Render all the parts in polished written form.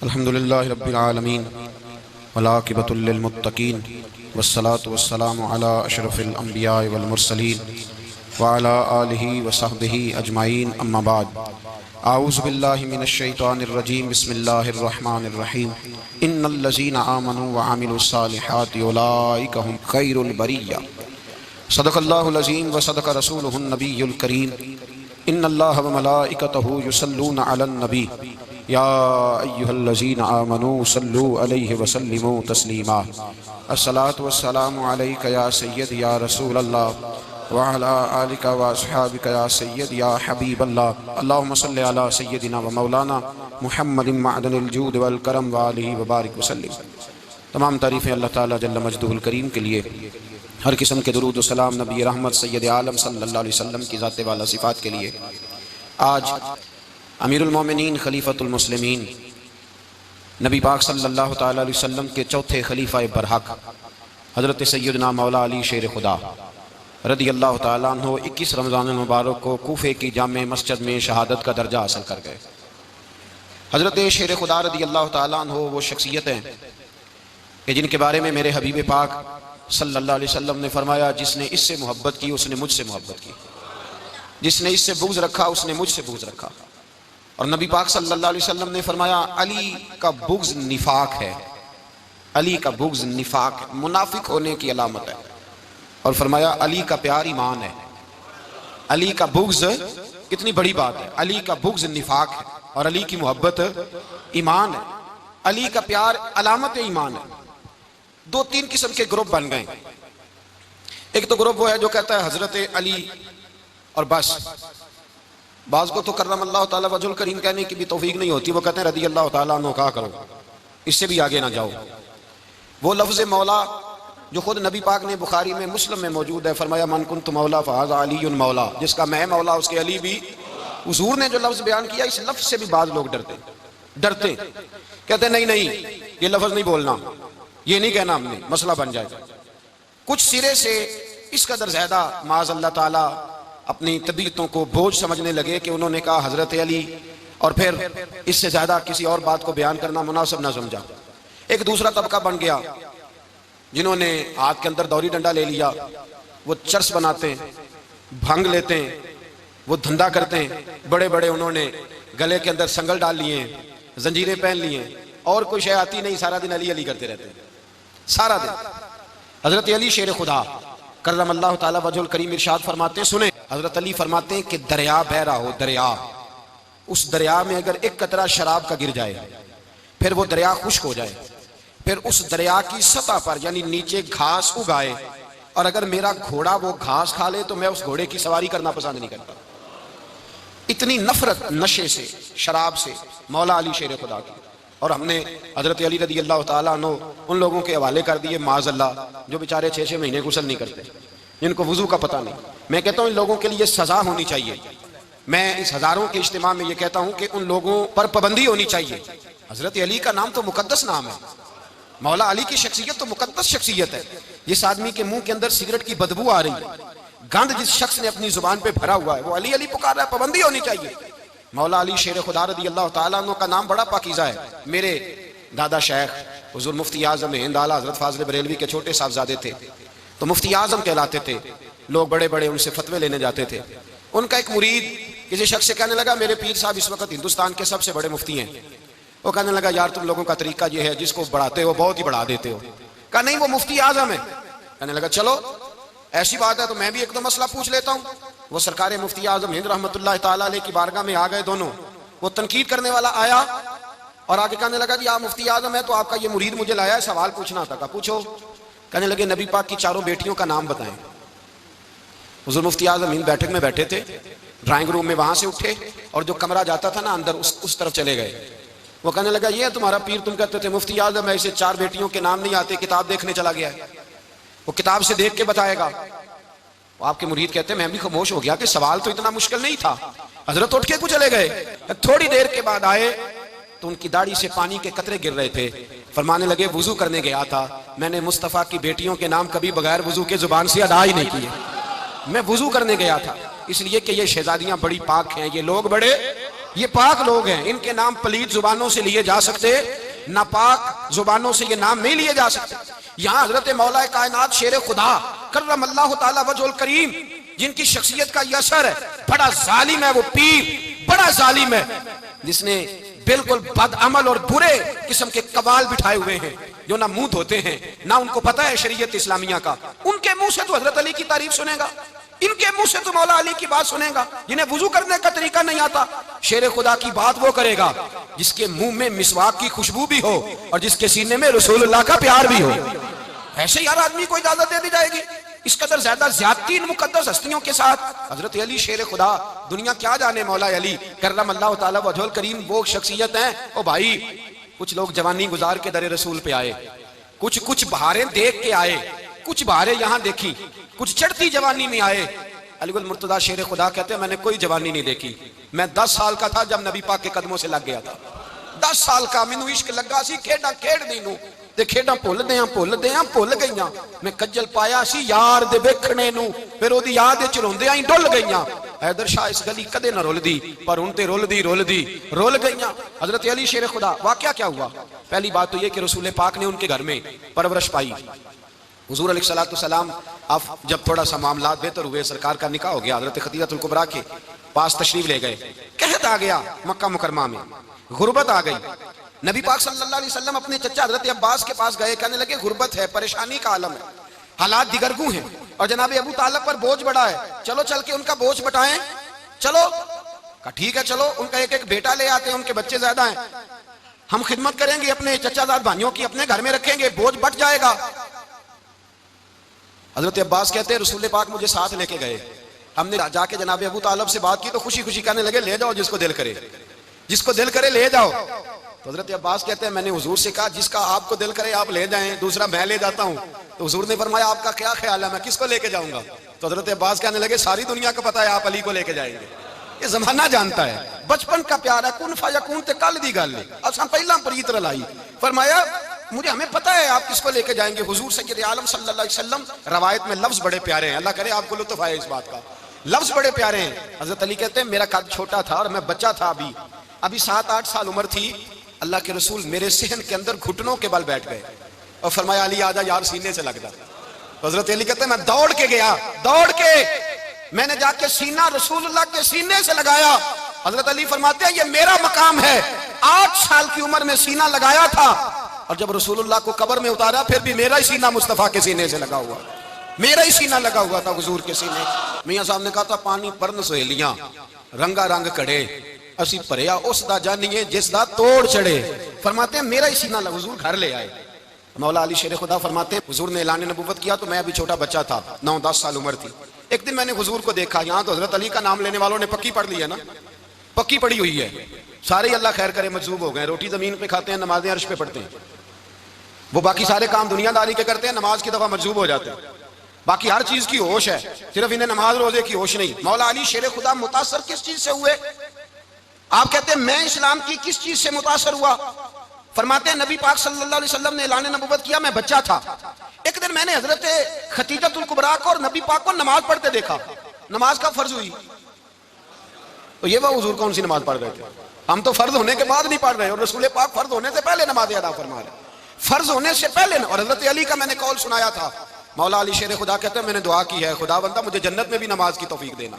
अल्हम्दुलिल्लाहि रब्बिल आलमीन वलाकिबतुल लिल मुत्तकीन वस्सलातु वस्सलामु अला अशरफिल अंबिया वल मुरसलीन व अला आलिहि व सहबिहि अजमाइन अम्मा बाद। आऊज़ु बिल्लाहि मिनश शैतानिर रजीम बिस्मिल्लाहिर रहमानिर रहीम। इन्नल्लज़ीना आमनू व अमिलुस सालिहाति उलाइका हुम खैरुल बरिय्या। सदक़ल्लाहुल अज़ीम व सदक़ रसूलुहुन नबियुल करीम। इन्नल्लाह व मलाइकतहु युसल्लूना अलन नबी या अय्युहल्लज़ीना आमनू सल्लू अलैहि व सल्लिमू तस्लीमा। अस्सलातु वस्सलामु अलैका या सय्यद या रसूल अल्लाह व अला आलिका व अस्हाबिका या सय्यद या हबीब अल्लाह। अल्लाहुम्मा सल्लि अला सय्यदिना व मौलाना मुहम्मदिन मअदनिल जूद वल करम व आलिहि व बारिक व सल्लिम। तमाम तारीफ़ें अल्लाह ताला जल्ल मजदुहुल करीम के लिए। हर किस्म के दुरूद व सलाम नबी रहमत सय्यद आलम सल्लल्लाहु अलैहि वसल्लम की ज़ात वाला सिफ़ात के लिए। आज अमीरुल मोमिनीन खलीफतुल मुस्लिमीन नबी पाक सल्लल्लाहु ताला अलैहि वसल्लम के चौथे खलीफा बरहक हज़रत सय्यदना मौला अली शेर खुदा रदी अल्लाह ताला अन्हु 21 रमज़ान मुबारक को कूफे की जामे मस्जिद में शहादत का दर्जा हासिल कर गए। हज़रत शेर खुदा रदी अल्लाह ताला अन्हु वो शख्सियतें कि जिनके बारे में मेरे हबीब पाक सल्लल्लाहु अलैहि वसल्लम ने फरमाया, जिसने इससे मोहब्बत की उसने मुझसे मोहब्बत की, जिसने इससे बुग़्ज़ रखा उसने मुझसे बुग़्ज़ रखा। और नबी पाक सल्लल्लाहु अलैहि वसल्लम ने फरमाया, अली का बुग़्ज़ निफाक है, अली का बुग़्ज़ निफाक मुनाफिक होने की अलामत है। और फरमाया अली का प्यार ईमान है। अली का बुग़्ज़ कितनी बड़ी बात है। अली का बुग़्ज़ निफाक है और अली की मोहब्बत ईमान है। अली का प्यार अलामत ईमान है। दो तीन किस्म के ग्रुप बन गए। एक तो ग्रुप वो है जो कहता है हजरत अली और बस। बाज़ को तो करमल्लाहु ताला वजहुल करीम कहने की भी तौफीक नहीं होती, वो कहते हैं रदी अल्लाह ताला अन्हु कहा करो, इससे भी आगे ना जाओ। वो लफ्ज़ मौला जो खुद नबी पाक ने बुखारी में मुस्लिम में मौजूद है, फरमाया मन कुन्तु मौला फ़हाज़ा अलीयुन मौला, जिसका मैं मौला उसके अली भी। हुज़ूर ने जो लफ्ज़ बयान किया इस लफ्ज़ से भी बाज़ लोग डरते कहते नहीं नहीं ये लफ्ज़ नहीं बोलना, ये नहीं कहना, हमने मसला बन जाएगा। कुछ सिरे से इस कदर ज़्यादा माज़ अल्लाह ताला अपनी तबीयतों को बोझ समझने लगे कि उन्होंने कहा हज़रत अली, और फिर इससे ज़्यादा किसी और बात को बयान करना मुनासिब ना समझा। एक दूसरा तबका बन गया जिन्होंने हाथ के अंदर दौरी डंडा ले लिया, वो चर्स बनाते हैं, भांग लेते हैं, वो धंधा करते हैं। बड़े बड़े उन्होंने गले के अंदर संगल डाल लिए, जंजीरें पहन लिए, और कोई शय आती नहीं, सारा दिन अली अली करते रहते हैं सारा दिन। हज़रत अली शेर खुदा करमल्लाहु ताला वजहुल करीम इरशाद फरमाते हैं, सुने हज़रत अली फरमाते हैं कि दरिया बह रहा हो, दरिया, उस दरिया में अगर एक कतरा शराब का गिर जाए, फिर वो दरिया खुश्क हो जाए, फिर उस दरिया की सतह पर यानी नीचे घास उगाए, और अगर मेरा घोड़ा वो घास खा ले तो मैं उस घोड़े की सवारी करना पसंद नहीं करता। इतनी नफरत नशे से, शराब से मौला अली शेर खुदा की। और हमने हज़रत अली रदी अल्लाह ताला अन्हु उन लोगों के हवाले कर दिए माज़अल्लाह जो बेचारे 6-6 महीने गुस्ल नहीं करते, जिनको वुज़ू का पता नहीं। मैं कहता हूँ इन लोगों के लिए सज़ा होनी चाहिए। मैं इस हज़ारों के इज्तिमा में ये कहता हूँ कि उन लोगों पर पाबंदी होनी चाहिए। हज़रत अली का नाम तो मुकद्दस नाम है, मौला अली की शख्सियत तो मुकद्दस शख्सियत है। जिस आदमी के मुंह के अंदर सिगरेट की बदबू आ रही है, गंद जिस शख्स ने अपनी जुबान पे भरा हुआ है, वो अली अली पुकार रहा है, पाबंदी होनी चाहिए। मौला अली शेर खुदा रदी अल्लाह ताला अन्हु का नाम बड़ा पाकीज़ा है। मेरे दादा शेख हुज़ूर मुफ्ती आज़म हिंद आला हज़रत फ़ाज़िल बरेलवी के छोटे साहबज़ादे थे, तो मुफ्ती आज़म कहलाते थे। लोग बड़े बड़े उनसे फतवे लेने जाते थे। उनका एक मुरीद किसी शख्स से कहने लगा, मेरे पीर साहब इस वक्त हिंदुस्तान के सबसे बड़े मुफ्ती हैं। वो कहने लगा, यार तुम लोगों का तरीका ये है, जिसको बढ़ाते हो बहुत ही बढ़ा देते हो। कहा नहीं वो मुफ्ती आज़म है। कहने लगा चलो ऐसी बात है तो मैं भी एक दो मसला पूछ लेता हूँ। वो सरकार मुफ्ती आज़म हिंद रहमतुल्लाह ताला अलैह की बारगाह में आ गए दोनों। वो तनकीद करने वाला आया और आगे कहने लगा, जी आप मुफ्ती आज़म है तो आपका ये मुरीद मुझे लाया है, सवाल पूछना था। कहा पूछो। कहने लगे नबी पाक की चारों बेटियों का नाम बताएं। हुज़ूर मुफ्ती आज़म हिंद बैठक में बैठे थे, ड्राइंग रूम में, वहां से उठे और जो कमरा जाता था ना अंदर, उस तरफ चले गए। वो कहने लगा, ये तुम्हारा पीर, तुम कहते थे मुफ्ती आज़म है, इसे 4 बेटियों के नाम नहीं आते, किताब देखने चला गया है, वो किताब से देख के बताएगा। वो आपके मुरीद कहते हैं मैं भी खामोश हो गया कि सवाल तो इतना मुश्किल नहीं था। हजरत उठ के कुछ चले गए। थोड़ी देर के बाद आए तो उनकी दाढ़ी से पानी के कतरे गिर रहे थे। फरमाने लगे, वुजू करने गया था, मैंने मुस्तफ़ा की बेटियों के नाम कभी बगैर वुजू के जुबान से अदा ही नहीं किए। मैं वुजू करने गया था इसलिए कि ये शहजादियां बड़ी पाक हैं, ये लोग बड़े ये पाक लोग हैं, इनके नाम पलीत जुबानों से लिए जा सकते, नापाक जुबानों से ये नाम नहीं लिए जा सकते। यहाँ हजरत मौला कायनात शेर खुदा कर्रम अल्लाह ताला वजहुल करीम, जिनकी शख्सियत का ये असर है, बड़ा जालिम है वो पीर, बड़ा जालिम है, जिसने बिल्कुल बदअमल और बुरे किस्म के कवाल बिठाए हुए हैं, जो ना मुंह धोते हैं ना उनको पता है शरीयत इस्लामिया का। उनके मुंह से तो हजरत अली की तारीफ सुनेगा, इनके मुंह से तो मौला अली की बात सुनेगा। जिन्हें वुजू करने का तरीका नहीं आता, शेर खुदा की बात वो करेगा जिसके मुंह में मिसवाक की खुशबू भी हो और जिसके सीने में रसूलुल्लाह का प्यार भी हो। ऐसे यार आदमी को इजाजत दे दी जाएगी इस कदर ज्यादा ज्यादती इन मुकद्दस हस्तियों के साथ। हजरत अली शेर खुदा, दुनिया क्या जाने मौला अली कर्रम अल्लाह ताला वजहुल करीम वो शख्सियत है। ओ भाई, कुछ लोग जवानी गुजार के दरे रसूल पे आए, कुछ बहारें देख के आए, कुछ बहारें यहाँ देखी, कुछ चढ़ती जवानी में आए। अलीगुल मुर्तजा शेर खुदा कहते हैं मैंने कोई जवानी नहीं देखी, मैं 10 साल का था जब नबी पाक के कदमों से लग गया था। 10 साल का मैनू इश्क लगा सी, खेड़ा खेड़ दी नू ते खेड़ा भुल गईयां। मैं कज्जल पाया सी यार दे वेखणे नू, फिर ओदी याद विच रोंदियां ही डुल गईयां। हैदर शाह इस गली कदे ना रुलदी, पर हुण ते रुल गईयां। हजरत अली शेर खुदा, वाकया क्या हुआ? पहली बात तो ये कि रसूल पाक ने उनके घर में परवरिश पाई। हुजूर अलैहिस्सलातु वस्सलाम अब जब थोड़ा सा मामला बेहतर हुए, सरकार का निकाह हो गया, हजरत खदीजतुल कुबरा के पास तशरीफ ले गए। कहत आ गया मक्का मुकरमा में, गुर्बत आ गई। नबी पाक सल्लल्लाहु अलैहि वसल्लम अपने चचा हजरत अब्बास के पास गए, कहने लगे गुर्बत है, परेशानी का आलम है, हालात दिगरगू हैं और जनाब अबू तालिब पर बोझ बढ़ा है, चलो चल के उनका बोझ बटाएं। चलो कहा ठीक है, चलो उनका एक एक बेटा ले आते हैं, उनके बच्चे ज्यादा हैं, हम खिदमत करेंगे अपने चचाजाद भाइयों की, अपने घर में रखेंगे, बोझ बट जाएगा। हजरत अब्बास कहते हैं रसूल पाक मुझे साथ लेके गए, हमने जाके जनाब अबू तालिब से बात की तो खुशी खुशी कहने लगे ले जाओ जिसको दिल करे ले जाओ। तो हजरत अब्बास कहते हैं मैंने हुजूर से कहा जिसका आपको दिल करे आप ले जाएं, दूसरा मैं ले जाता हूं। तो हुजूर ने फरमाया आपका क्या ख्याल है, मैं किसको लेके जाऊंगा? तो हजरत अब्बास कहने लगे सारी दुनिया को पता है आप अली को लेके जाएंगे, ये जमाना जानता है, बचपन का प्यार है, कुन फयकून ते कल दी गल है, असां पहला प्रीत रलाई। फरमाया मुझे हमें पता है आप किसको लेके जाएंगे। हुजूर सय्यद आलम सल्लल्लाहु अलैहि वसल्लम, रवायत में लफ्ज बड़े प्यारे हैं, अल्लाह करे आपको लुत्फ आए इस बात का, लफ्ज बड़े प्यारे हैं। हजरत अली कहते हैं मेरा कद छोटा था और मैं बच्चा था, अभी 7-8 साल उम्र थी। अल्लाह के रसूल मेरे सहन के अंदर घुटनों के बल बैठ गए और फरमाया अली आजा यार सीने से लग जा। हजरत अली कहते हैं मैं दौड़ के गया, मैंने जाके सीना रसूलुल्लाह के सीने से लगाया। हजरत अली फरमाते हैं ये मेरा मकाम है, 8 साल की उम्र में सीना लगाया था और जब रसूलुल्लाह को कब्र में उतारा फिर भी मेरा ही सीना मुस्तफा के सीने से लगा हुआ, मेरा ही सीना लगा हुआ था हुजूर के सीने। मियां साहब ने कहा था पानी परन सहेलियां रंगा रंग कड़े असी भरिया उस दा जानिए जिस दा तोड़ चढ़े। फरमाते हैं मेरा ही सीना लगा, हुजूर घर ले आए। मौला अली शेर खुदा फरमाते हैं हुजूर ने ऐलान नबूवत किया तो मैं अभी छोटा बच्चा था, 9-10 साल उम्र थी। एक दिन मैंने हुजूर को देखा, यहाँ तो हजरत अली का नाम लेने वालों ने पक्की पढ़ ली है ना, पक्की पड़ी हुई है, सारे अल्लाह खैर करे मजूब हो गए, रोटी जमीन पे खाते हैं, नमाजें अर्श पे पढ़ते हैं, वो बाकी सारे काम दुनियादारी के करते हैं, नमाज की दफा मजूब हो जाते हैं, बाकी हर चीज की होश है, सिर्फ इन्हें नमाज रोजे की होश नहीं। मौला अली शेर खुदा मुतासर किस चीज से हुए? आप कहते हैं मैं इस्लाम की किस चीज से मुतासर हुआ? फरमाते हैं नबी पाक सल्लल्लाहु अलैहि वसल्लम ने ऐलान नबूवत किया, मैं बच्चा था, एक दिन मैंने हजरत खदीजतुल कुबरा को और नबी पाक को नमाज पढ़ते देखा। नमाज का फर्ज हुई तो ये वह हुजूर कौन सी नमाज पढ़ रहे थे? हम तो फर्ज होने के बाद नहीं पढ़ रहे और रसूल पाक फर्ज होने से पहले नमाज अदा फरमा रहे, फर्ज होने से पहले। और हजरत अली का मैंने कौल सुनाया था, मौला अली शेर खुदा कहते हैं मैंने दुआ की है खुदा बंदा मुझे जन्नत में भी नमाज की तौफीक देना,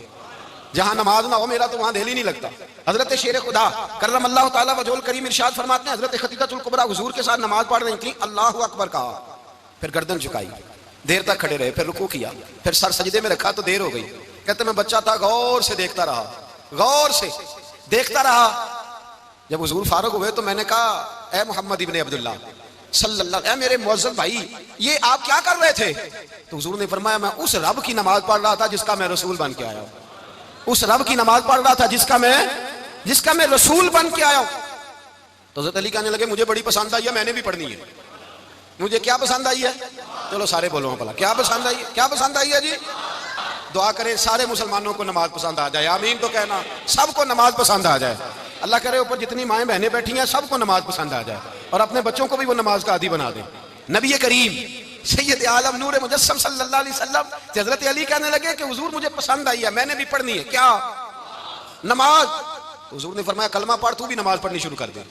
जहां नमाज ना हो मेरा तो वहां दिल ही नहीं लगता। हजरत शेर खुदा कर्रम अल्लाह ताला वजहुल करीम इरशाद फरमाते हैं हजरत खदीजतुल कुबरा हुजूर के साथ नमाज पढ़ रही थी, अल्लाहु अकबर कहा, फिर गर्दन झुकाई, देर तक खड़े रहे, फिर रुकू किया, फिर सर सजदे में रखा तो देर हो गई। कहते मैं बच्चा था, गौर से देखता रहा, गौर से देखता रहा। जब हुजूर फारूक हुए तो मैंने कहा ए मोहम्मद इब्ने अब्दुल्लाह सल्लल्लाहु अलैहि, मेरे मुअज्जब भाई ये आप क्या कर रहे थे? तो हुजूर ने फरमाया मैं उस रब की नमाज पढ़ रहा था जिसका मैं रसूल बन के आया हूं, उस रब की नमाज पढ़ रहा था जिसका मैं रसूल बन के आया हूं। तो हज़रत अली कहने लगे मुझे बड़ी पसंद आई है, मैंने भी पढ़नी है। मुझे क्या पसंद आई है? चलो सारे बोलो भला क्या पसंद आई है? क्या पसंद आई है जी? दुआ करें सारे मुसलमानों को नमाज पसंद आ जाए, आमीन तो कहना, सबको नमाज पसंद आ जाए। अल्लाह करे ऊपर जितनी माएँ बहनें बैठी हैं सबको नमाज पसंद आ जाए और अपने बच्चों को भी वो नमाज का आदी बना दें। नबी करीम सैयद आलम नूर मुजस्सम सल्लल्लाहु अलैहि वसल्लम हजरत अली कहने लगे कि हुजूर मुझे पसंद आई है, मैंने भी पढ़नी है। क्या? नमाज। हुजूर ने फरमाया कलमा पढ़, तू भी नमाज पढ़नी शुरू कर दे।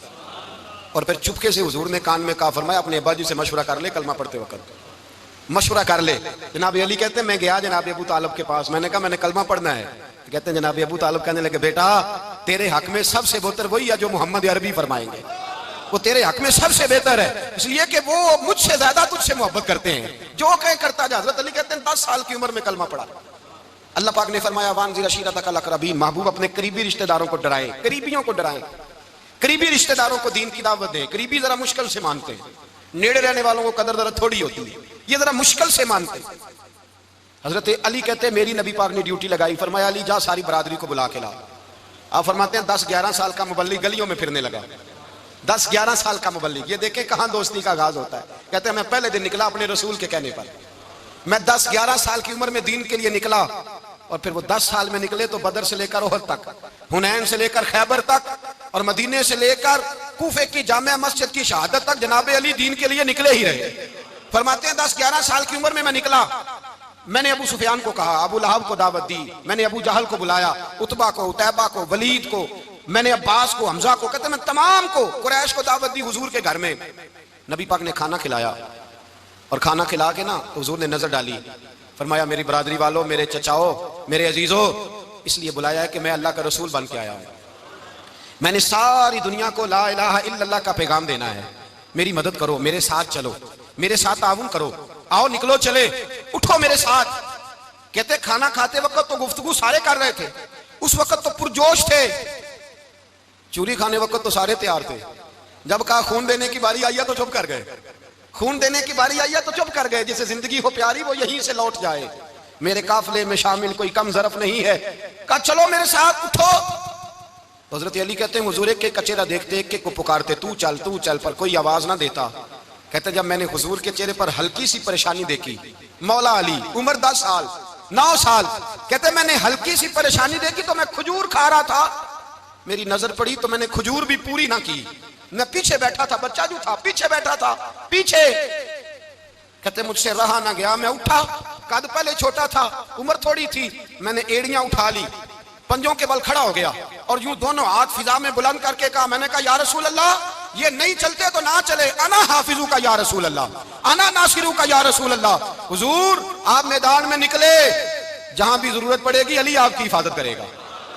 और फिर चुपके से हुजूर ने कान में कहा, फरमाया अपने अब्बा जी से मशवरा कर ले, कलमा पढ़ते वक्त मशवरा कर ले। जनाब अली कहते हैं मैं गया जनाब अबू तालिब के पास, मैंने कहा मैंने कलमा पढ़ना है। तो कहते हैं जनाब अबू तालिब कहने लगे बेटा तेरे हक में सबसे बेहतर वही है जो मोहम्मद अरबी फरमाएंगे, वो तेरे हक में सबसे बेहतर है, इसलिए कि वो मुझसे ज्यादा तुझसे मोहब्बत करते हैं, जो कहे करता जा। हजरत अली कहते हैं 10 साल की उम्र में कलमा पढ़ा। अल्लाह पाक ने फरमाया वानज़िर अशीरतकल अक़रबीन, महबूब अपने करीबी रिश्तेदारों को डराए, करीबियों को डराए, करीबी रिश्तेदारों को दीन की दावत दें। करीबी जरा मुश्किल से मानते हैं, नेड़े रहने वालों को कदर जरा थोड़ी होती है, ये जरा मुश्किल से मानते हैं। हजरत अली कहते हैं मेरी नबी पाक ने ड्यूटी लगाई, फरमाया अली जा सारी बरादरी को बुला के ला। आप फरमाते हैं 10-11 साल का मुबल्लिग गलियों में फिरने लगा। 10-11 साल का मुबल्लिग, ये देखें कहां दोस्ती का आगाज होता है। कहते हैं मैं पहले दिन निकला अपने रसूल के कहने पर, मैं 10-11 साल की उम्र में दीन के लिए निकला, और फिर वो 10 साल में निकले तो बदर से लेकर ओहद तक, हुनैन से लेकर खैबर तक, और मदीने से लेकर कूफे की जामिया मस्जिद की शहादत तक जनाब अली दीन के लिए निकले ही रहे। फरमाते हैं 10-11 साल की उम्र में मैं निकला, मैंने अबू सुफियान को कहा, अबू लहब को दावत दी, मैंने अबू जहल को बुलाया, उतबा को, उतैबा को, वलीद को, मैंने अब्बास को, हमजा को, कहते मैं तमाम को, कुरैश को दावत दी हुजूर के घर में। नबी पाक ने खाना खिलाया, और खाना खिला के ना हुजूर ने नजर डाली, फरमाया मेरी बरादरी वालों, मेरे चचाओ, मेरे अजीजों, इसलिए बुलाया है कि मैं अल्लाह का रसूल बन के आया हूं, मैंने सारी दुनिया को ला इलाहा इल्लल्लाह का पैगाम देना है, मेरी मदद करो, मेरे साथ चलो, मेरे साथ ताउन करो, आओ निकलो चले, उठो मेरे साथ। कहते खाना खाते वक्त तो गुफ्तगू सारे कर रहे थे, उस वक्त तो पुरजोश थे, चूरी खाने वक्त तो सारे तैयार थे, जब कहा खून देने की बारी आई है तो चुप कर गए, खून देने की बारी आई है तो चुप कर गए, जिसे जिंदगी हो प्यारी वो यहीं से लौट जाए, मेरे काफिले में शामिल कोई कम ज़रफ नहीं है। कहा चलो मेरे साथ उठो। तो हजरत अली कहते हैं हुजूर के कचेरा देखते एक को पुकारते तू चल, पर कोई आवाज ना देता। कहते जब मैंने हुजूर के चेहरे पर हल्की सी परेशानी देखी, मौला अली उम्र 10 साल 9 साल, कहते मैंने हल्की सी परेशानी देखी तो मैं खजूर खा रहा था, मेरी नजर पड़ी तो मैंने खजूर भी पूरी ना की, मैं पीछे बैठा था, बच्चा जो था पीछे बैठा था, पीछे। कहते मुझसे रहा ना गया, मैं उठा, कद पहले छोटा था, उम्र थोड़ी थी, मैंने एड़ियां उठा ली, पंजों के बल खड़ा हो गया, और यूं दोनों हाथ फिजा में बुलंद करके कहा, मैंने कहा या रसूल अल्लाह ये नहीं चलते तो ना चले, अना हाफिजू का या रसूल अल्लाह, अना नासिरू का या रसूल अल्लाह। हुजूर आप मैदान में निकले, जहां भी जरूरत पड़ेगी अली आपकी हिफाजत करेगा।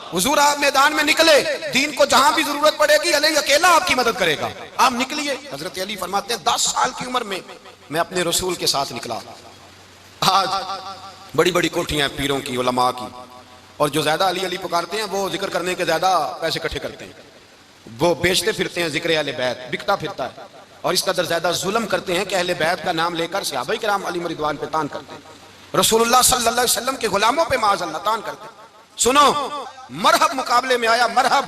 हुजूर आप मैदान में निकले, दीन को जहां भी जरूरत पड़ेगी अली अकेला आपकी मदद करेगा, आप निकलिए। हजरत अली फरमाते हैं 10 साल की उम्र में मैं अपने रसूल के साथ निकला। आज बड़ी बड़ी कोठियां पीरों की, उलमा की, और जो ज्यादा अली अली पुकारते हैं वो जिक्र करने के ज्यादा पैसे इकट्ठे करते हैं, वो बेचते फिरते हैं, जिक्र अहले बैत बिकता फिरता है, और इस कदर ज्यादा जुल्म करते हैं कि अहले बैत का नाम लेकर सहाबाए किराम अलैहिम रिदवान पे तान करते हैं, रसूलुल्लाह सल्लल्लाहु अलैहि वसल्लम के गुलामों पे माअज़ल्लाह तान करते हैं। सुनो मरहब मुकाबले में आया, मरहब।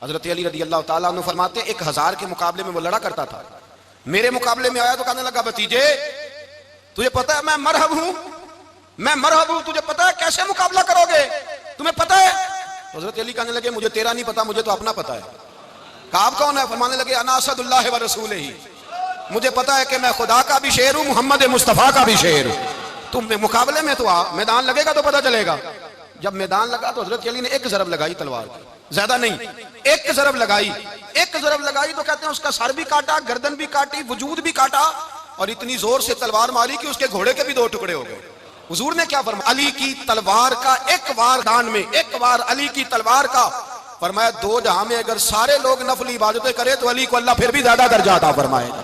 हजरत अली रदी अल्लाह तआला अन्हु फरमाते 1000 के मुकाबले में वो लड़ा करता था, मेरे मुकाबले में आया तो कहने लगा भतीजे तुझे पता है मैं मरहब हूं, मैं मरहब हूं, तुझे पता है कैसे मुकाबला करोगे, तुम्हें पता है? हजरत अली कहने लगे मुझे तेरा नहीं पता, मुझे तो अपना पता है। कहा आप कौन है? फरमाने लगे अना असदुल्लाह व रसूलिही, मुझे पता है कि मैं खुदा का भी शेर हूं, मोहम्मद मुस्तफा का भी शेर हूं। तुम मुकाबले में तो आ, मैदान लगेगा तो पता चलेगा। जब मैदान लगा तो हजरत अली ने एक ज़रब लगाई तलवार की, ज्यादा नहीं, एक ज़रब लगाई, एक ज़रब लगाई तो कहते हैं उसका सर भी काटा, गर्दन भी काटी, वजूद भी काटा, और इतनी जोर से तलवार मारी कि उसके घोड़े के भी 2 टुकड़े हो गए। हुजूर ने क्या फरमाया? अली की तलवार का एक वार दान में, एक वार अली की तलवार का, फरमाया 2 जहां में अगर सारे लोग नफली इबादतें करें तो अली को अल्लाह फिर भी ज्यादा दर्जा अता फरमाएगा।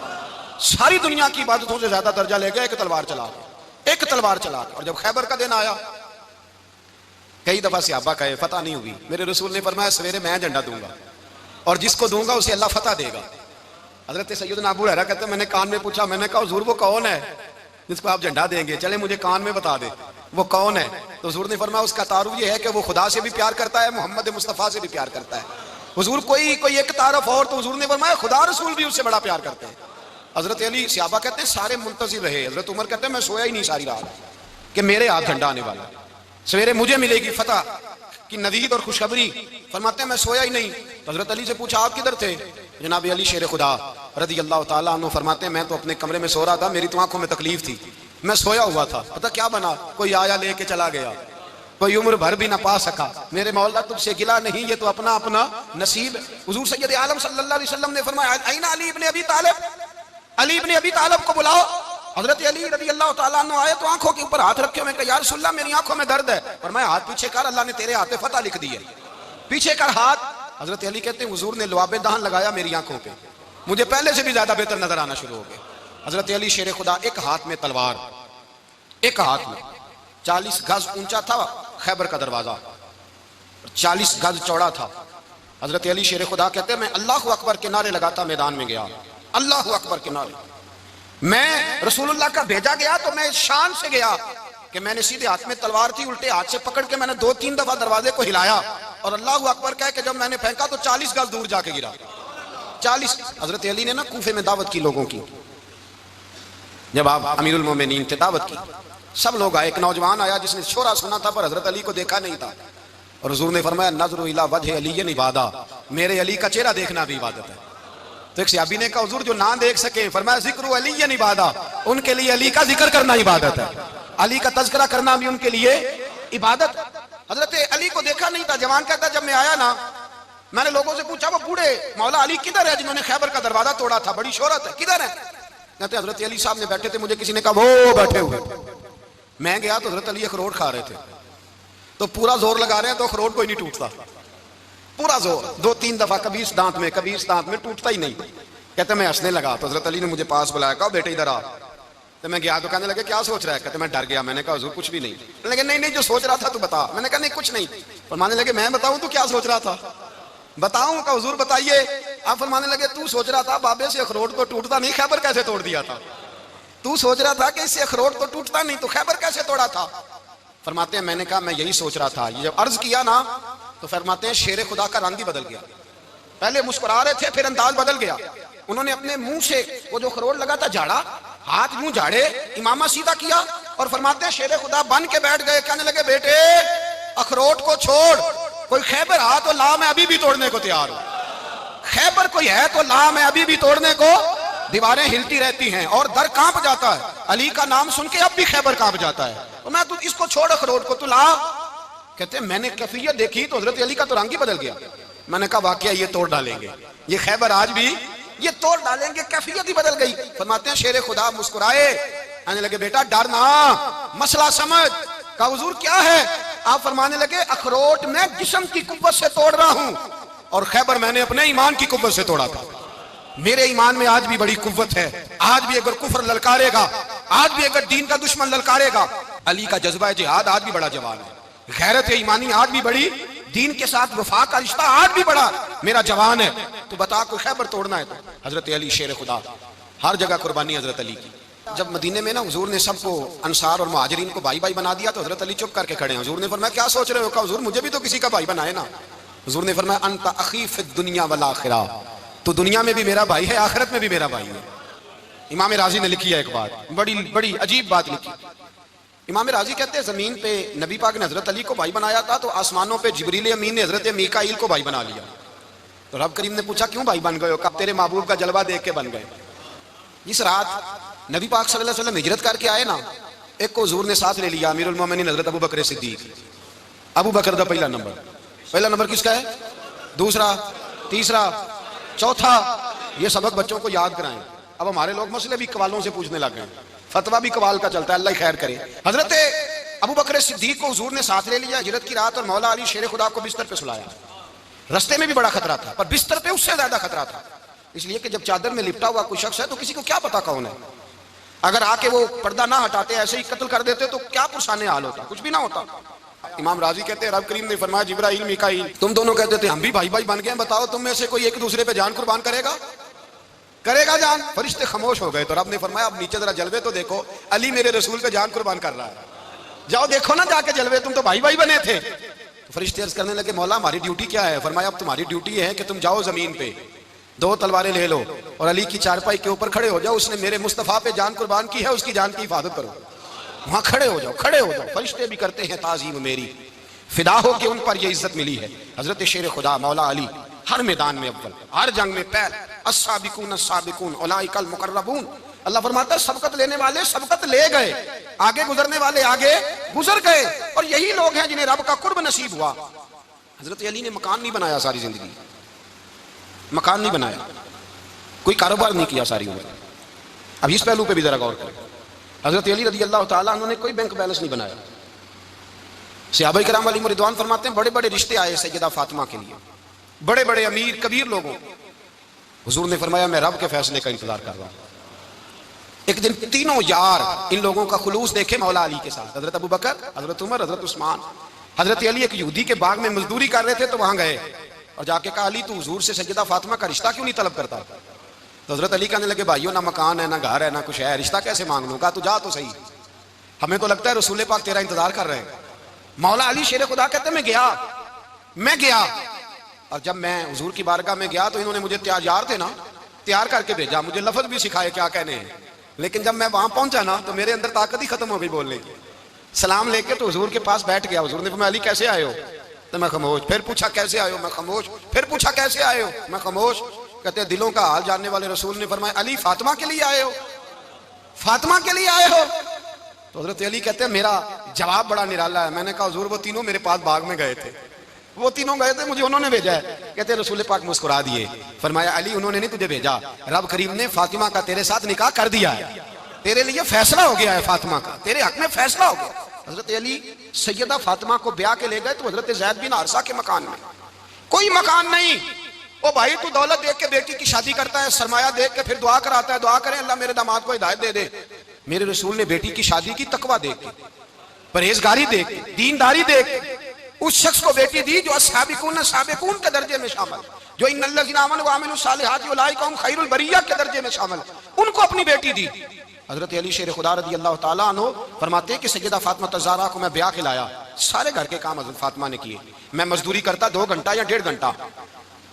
सारी दुनिया की इबादतों से ज्यादा दर्जा ले गया एक तलवार चला के, एक तलवार चला के। और जब खैबर का दिन आया, कई दफा सहाबा कहे फतह नहीं हुई, मेरे रसूल ने फरमाया सवेरे मैं झंडा दूंगा और जिसको दूंगा उसे अल्लाह फतह देगा। हजरत सैयदना अबू हुरैरा कहते मैंने कान में पूछा, मैंने कहा हुजूर वो कौन है जिसको आप झंडा देंगे? चले मुझे कान में बता दे वो कौन है। तो हुजूर ने फरमाया उसका तारुफ ये है कि वो खुदा से भी प्यार करता है, मोहम्मद मुस्तफा से भी प्यार करता है। हुजूर कोई एक तारफ और, तो हुजूर ने फरमाया खुदा रसूल भी उससे बड़ा प्यार करते हैं। हजरत अली सहाबा कहते हैं सारे मुंतजिर रहे। हजरत उमर कहते हैं मैं सोया ही नहीं सारी रात कि मेरे हाथ झंडा आने वाला, सवेरे मुझे मिलेगी फतह की नवीद और खुशखबरी। फरमाते हैं मैं सोया ही नहीं। हजरत अली से पूछा आप किधर थे? जनाब अली शेर खुदा रदी अल्लाह ताला अन्हु फरमाते हैं मैं तो अपने कमरे में सो रहा था, मेरी तो आंखों में तकलीफ थी, मैं सोया हुआ था, पता क्या बना, कोई आया लेके चला गया। कोई उम्र भर भी ना पा सका। मेरे मौला तुझसे गिला नहीं, ये तो अपना अपना नसीब। हुजूर सैयद आलम सल्लल्लाहु अलैहि वसल्लम ने फरमाया, ऐना अली इब्न अबी तालिब, अली इब्न अबी तालिब को बुलाओ। हजरत अली रज़ी अल्लाह तआला अन्हु आए तो आंखों के ऊपर हाथ रखे। मैं कहा या रसूल अल्लाह मेरी आंखों में दर्द है। फरमाया हाथ पीछे कर, अल्लाह ने तेरे हाथ पे फतह लिख दी है, पीछे कर हाथ। हजरत अली कहते हैं हुजूर ने लुआबे दहन लगाया मेरी आंखों पे, मुझे पहले से भी ज्यादा बेहतर नजर आना शुरू हो गया। हजरत अली शेर खुदा, एक हाथ में तलवार, एक हाथ में 40 गज ऊंचा था खैबर का दरवाजा, 40 गज चौड़ा था। हजरत अली शेर खुदा कहते हैं मैं अल्लाह अकबर के नारे लगाता मैदान में गया, अल्लाह अकबर के नारे। मैं रसूलुल्लाह का भेजा गया तो मैं शान से गया कि मैंने सीधे हाथ में तलवार थी, उल्टे हाथ से पकड़ के मैंने 2-3 दफा दरवाजे को हिलाया और अल्लाह अकबर कह के जब मैंने फेंका तो 40 गज दूर जाके गिरा। 40। हजरत अली ने ना कूफे में दावत की लोगों की, जब आप अमीरुल मोमिनीन थे, दावत की, सब लोग आए। एक नौजवान आया जिसने शोरा सुना था पर हजरत अली को देखा नहीं था, और हुजूर ने फरमाया नज़रु इला वजह अली इबादा, मेरे अली का चेहरा देखना भी इबादत है। तो एक सहाबी ने कहा हुजूर जो ना देख सके, फरमाया जिक्र अली इबादा, उनके लिए अली का जिक्र करना इबादत है, अली का तज़किरा करना भी उनके लिए इबादत। हजरत अली को देखा नहीं था। जवान कहता जब मैं आया ना, मैंने लोगों से पूछा वो बूढ़े मौला अली किधर है जिन्होंने खैबर का दरवाजा तोड़ा था, बड़ी शोहरत है, किधर है? कहते हजरत अली साहब ने बैठे थे, मुझे किसी ने कहा वो बैठे हुए। मैं गया तो हजरत अली अखरोट खा रहे थे, तो पूरा जोर लगा रहे हैं तो अखरोट कोई नहीं टूटता, पूरा जोर 2-3 दफा, कभी इस दांत में कभी इस दांत में, टूटता ही नहीं। कहते मैं हंसने लगा तो हजरत अली ने मुझे पास बुलाया, कहा बेटे इधर आ। तो मैं गया तो कहने लगे क्या सोच रहा है? कहते मैं डर गया। मैंने कहा हुजूर कुछ भी नहीं। लेकिन नहीं जो सोच रहा था तू बता। मैंने कहा नहीं कुछ नहीं। फरमाने लगे मैं बताऊं तू क्या सोच रहा था? बताऊं? का हुजूर बताइए। आप फरमाने लगे तू सोच रहा था बाबे से अखरोट तो टूटता नहीं, खैबर कैसे तोड़ दिया था? तू सोच रहा था कि इससे अखरोट तो टूटता नहीं, तो खैबर कैसे तोड़ा था? फरमाते हैं मैंने कहा मैं यही सोच रहा था। ये जब अर्ज किया ना तो फरमाते हैं शेर खुदा का रंग ही बदल गया। पहले मुस्कुरा रहे थे, फिर अंदाज बदल गया। उन्होंने अपने मुंह से वो जो अखरोट लगा था झाड़ा, हाथ यूं झाड़े, इमामा सीधा किया और फरमाते हैं शेर खुदा बन के बैठ गए। कहने लगे बेटे अखरोट को छोड़, कोई खैबर आ तो ला, मैं अभी भी तोड़ने को तैयार हूं। खैबर कोई है तो ला, मैं अभी भी तोड़ने को। दीवारें हिलती रहती हैं और दर कांप जाता है। अली का नाम सुन के अब भी खैबर कांप जाता है। तो मैं तू इसको छोड़ अखरोट को, तू ला। कहते हैं मैंने कैफियत देखी तो हजरत अली का तो रंग ही बदल गया। मैंने कहा वाकया ये तोड़ डालेंगे, ये खैबर आज भी ये तोड़ डालेंगे, कैफियत ही बदल गई। फरमाते हैं शेर खुदा मुस्कुराए, आने लगे बेटा डर ना, मसला समझ। कहा हुजूर क्या है? आप फरमाने लगे अखरोट मैं जिस्म की कुव्वत से तोड़ रहा हूं और खैबर मैंने अपने ईमान की कुव्वत से तोड़ा था। मेरे ईमान में आज भी बड़ी कुव्वत है। आज भी अगर कुफर ललकारेगा, आज भी अगर दीन का दुश्मन ललकारेगा, अली का जज्बा जिहाद आज भी बड़ा जवान है। गैरत ईमानी आज भी बड़ी, दीन के साथ वफा का रिश्ता आज भी बड़ा मेरा जवान है। तो बता कोई खैबर तोड़ना है तो हजरत अली शेर खुदा, हर जगह कुर्बानी हजरत अली की। जब मदीने में ना हुजूर ने सबको अंसार और मुहाजिरीन को भाई भाई बना दिया तो हजरत अली चुप करके खड़े हैं। हुजूर ने फरमाया क्या सोच रहे हो? कहा हुजूर मुझे भी तो किसी का भाई बनाए ना। हुजूर ने फरमाया अंता अखी फिद दुनिया वल आखिरा, तो दुनिया में भी मेरा भाई है, आखिरत में भी मेरा भाई है। इमाम राजी ने लिखी है एक बात, बड़ी बड़ी अजीब बात लिखी। इमाम राजी कहते हैं जमीन पे नबी पाक ने हजरत अली को भाई बनाया था तो आसमानों पे जिब्रील अमीन ने हजरत मीकाईल को भाई बना लिया। तो रब करीम ने पूछा क्यों भाई बन गए हो? कब तेरे महबूब का जलवा देख के बन गए। जिस रात नबी पाक सल्लल्लाहु अलैहि वसल्लम हिजरत करके आए ना, एक को हुजूर ने साथ ले लिया, अमीरुल मोमिनीन हजरत अबू बकर सिद्दीक। अबू बकर का पहला नंबर किसका है? दूसरा, तीसरा, चौथा। ये सबक बच्चों को याद कराएं। अब हमारे लोग मसले भी कवालों से पूछने लग गए, फतवा भी कवाल का चलता है, अल्लाह खैर करे। हजरत अबू बकर सिद्दीक को हुजूर ने साथ ले लिया हिजरत की रात और मौला अली शेर खुदा को बिस्तर पे सुलाया। रस्ते में भी बड़ा खतरा था पर बिस्तर पे उससे ज्यादा खतरा था, इसलिए कि जब चादर में लिपटा हुआ कोई शख्स है तो किसी को क्या पता कौन है। अगर आके वो पर्दा ना हटाते ऐसे ही कत्ल कर देते तो क्या पुरसाने हाल होता, कुछ भी ना होता। इमाम राजी कहते हैं रब करीम ने फरमाया जिब्राइल मीकाईल तुम दोनों कहते थे हम भी भाई भाई बन गए, बताओ तुम में से कोई एक दूसरे पे जान कुर्बान करेगा जान? फरिश्ते खामोश हो गए। तो रब ने फरमाया अब नीचे जरा जलवे तो देखो, अली मेरे रसूल पे जान कुर्बान कर रहा है, जाओ देखो ना जाके जलवे, तुम तो भाई भाई बने थे। तो फरिश्ते अर्ज करने लगे मौला हमारी ड्यूटी क्या है? फरमाया अब तुम्हारी ड्यूटी है कि तुम जाओ जमीन पे 2 तलवारें ले लो और अली की चारपाई के ऊपर खड़े हो जाओ, उसने मेरे मुस्तफा पे जान कुर्बान की है, उसकी जान की हिफाजत करो। वहां खड़े हो जाओ। फरिश्ते भी करते हैं ताजीम मेरी, फिदा हो के उन पर यह इज्जत मिली है। हजरत शेर खुदा मौला अली हर मैदान में अव्वल, हर जंग में पहल। अस्साबिकून अस्साबिकून उलाइकल मुकर्रबून। अल्लाह फरमाता है सबकत लेने वाले सबकत ले गए, आगे गुजरने वाले आगे गुजर गए, और यही लोग हैं जिन्हें रब का कुर्ब नसीब हुआ। हजरत अली ने मकान नहीं बनाया सारी जिंदगी, मकान नहीं बनाया, कोई कारोबार नहीं किया सारी उम्र। अब इस पहलू पे भी जरा गौर करें। हजरत अली रज़ी अल्लाह ताला अन्हु ने कोई बैंक बैलेंस नहीं बनाया। सहाबा किराम अलैहिम रिदवान फरमाते हैं बड़े बड़े रिश्ते आए सैयदा फातिमा के लिए, बड़े बड़े अमीर कबीर लोगों। हुजूर ने फरमाया मैं रब के फैसले का इंतजार कर रहा हूं। एक दिन तीनों यार इन लोगों का खुलूस देखे मौला अली के साथ, हजरत अबू बकर, हजरत उमर, हजरत उस्मान। हजरत अली एक यहूदी के बाग में मजदूरी कर रहे थे तो वहां गए और जाके कहा अली तू हुजूर से सैयदा फातिमा का रिश्ता क्यों नहीं तलब करता? तो हजरत अली कहने लगे भाइयों ना मकान है ना घर है ना कुछ है, रिश्ता कैसे मांग लूं? कहा तू जा तो सही, हमें तो लगता है रसूल पाक तेरा इंतजार कर रहे हैं। मौला अली शेर खुदा कहते मैं गया और जब मैं हुजूर की बारगाह में गया तो इन्होंने मुझे तैयार थे ना, तैयार करके भेजा, मुझे लफ्ज भी सिखाए क्या कहने हैं। लेकिन जब मैं वहां पहुंचा ना तो मेरे अंदर ताकत ही खत्म हो गई बोलने की। सलाम लेके तो हुजूर के पास बैठ गया। हुजूर ने फरमाया अली कैसे आए हो? तो मैं खामोश। फिर पूछा कैसे आए हो? मैं खामोश। फिर पूछा कैसे आए हो? मैं खामोश। कहते दिलों का हाल जानने वाले रसूल ने फरमाया अली फातिमा के लिए आए हो? फातिमा के लिए आए हो? तो हजरत अली कहते हैं मेरा जवाब बड़ा निराला है। मैंने कहा हुजूर वो तीनों मेरे पास बाग में गए थे, वो तीनों गए थे, मुझे उन्होंने भेजा है। कहते रसूल पाक मुस्कुरा दिए, फरमाया अली उन्होंने नहीं तुझे भेजा, रब करीम ने फातिमा का तेरे साथ निकाह कर दिया है, तेरे लिए फैसला हो गया है, फातिमा का तेरे हक में फैसला हो गया। हजरत अली सैयदा फातिमा को ब्याह के ले गए तो हजरत ज़ैद बिन हारिसा के मकान में कोई मकान नहीं। ओ भाई तू दौलत देख के बेटी की शादी करता है, सरमाया देख के फिर दुआ कराता है, दुआ करें अल्लाह मेरे दामाद को हिदायत दे दे। मेरे रसूल ने बेटी की शादी की तकवा देख के, परहेजगारी देख के, दीनदारी देख के उस शख्स को बेटी दी जो अस्साबिकून साबिकून के दर्जे में शामिल, जो इन्नल्लज़ीना आमनू व अमिलुस सालिहाति उलाइका हुम खैरुल बरिया के दर्जे में शामिल, उनको अपनी बेटी दी। हजरत अली शेर खुदा रज़ी अल्लाह ताला अन्हु फरमाते हैं कि सैयदा फातिमा तज़ारा को मैं ब्याह खिलाया, सारे घर के काम हजरत फातिमा ने किए। मैं मजदूरी करता 2 घंटा या 1.5 घंटा,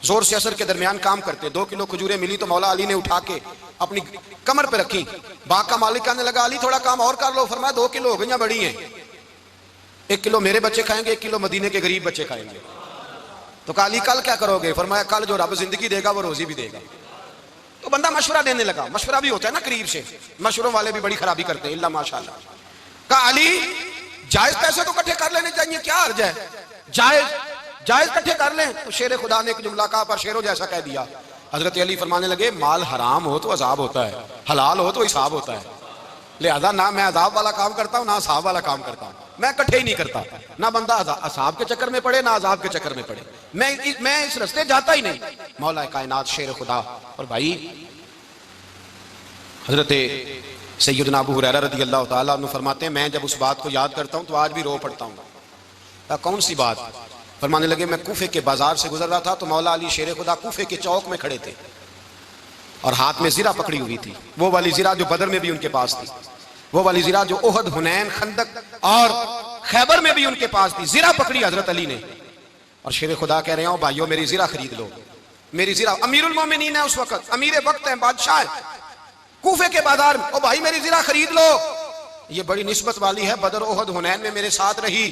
जोर से असर के दरमियान काम करते। 2 किलो खजूरें मिली तो मौला अली ने उठा के अपनी कमर पे रखी। बाग का मालिक कहने लगा अली थोड़ा काम और कर लो। फरमाया 2 किलो हो गई बड़ी हैं, 1 किलो मेरे बच्चे खाएंगे, 1 किलो मदीने के गरीब बच्चे खाएंगे। तो कहा अली कल क्या करोगे? फरमाया कल जो रब जिंदगी देगा वो रोजी भी देगा। तो बंदा मशवरा देने लगा, मशवरा भी होता है ना करीब से, मशवरों वाले भी बड़ी खराबी करते हैं इल्ला माशाल्लाह। कहा अली जायज पैसे तो इकट्ठे कर लेने चाहिए, क्या अर्ज है, जायज इकट्ठे कर लें। तो शेर खुदा ने एक जुमला कहा पर शेरों जैसा कह दिया। हजरत अली फरमाने लगे माल हराम हो तो अजाब होता है, हलाल हो तो हिसाब होता है, लिहाजा ना मैं अजाब वाला काम करता हूँ ना असाब वाला काम करता हूँ, मैं इकट्ठे ही नहीं करता। ना बंदा असाब के चक्कर में पड़े ना अजाब के चक्कर में पड़े, मैं इस रास्ते जाता ही नहीं। मौला कायनात शेर खुदा। और भाई हजरत सैयदना अबू हुरैरा रज़ी अल्लाह ताला अन्हु फरमाते हैं मैं जब उस बात को याद करता हूँ तो आज भी रो पड़ता हूँ। कौन सी बात? फरमाने लगे मैं कूफे के बाजार से गुजर रहा था तो मौला अली शेर खुदा कूफे के चौक में खड़े थे और हाथ में ज़िरा पकड़ी हुई थी, वो वाली ज़िरा जो बदर में भी उनके पास थी, वो वाली ज़िरा जो ओहद, हुनैन, खंदक और खैबर में भी उनके पास थी। ज़िरा पकड़ी हजरत अली ने और शेर खुदा कह रहे हो भाइयों मेरी ज़िरा खरीद लो, मेरी ज़िरा। अमीरुल मोमिनीन है उस वक्त, अमीर वक्त है, बादशाह है, कूफे के बाजार में, ओ भाई मेरी ज़िरा खरीद लो, ये बड़ी निस्बत वाली है, बदर, ओहद, हुनैन में मेरे साथ रही।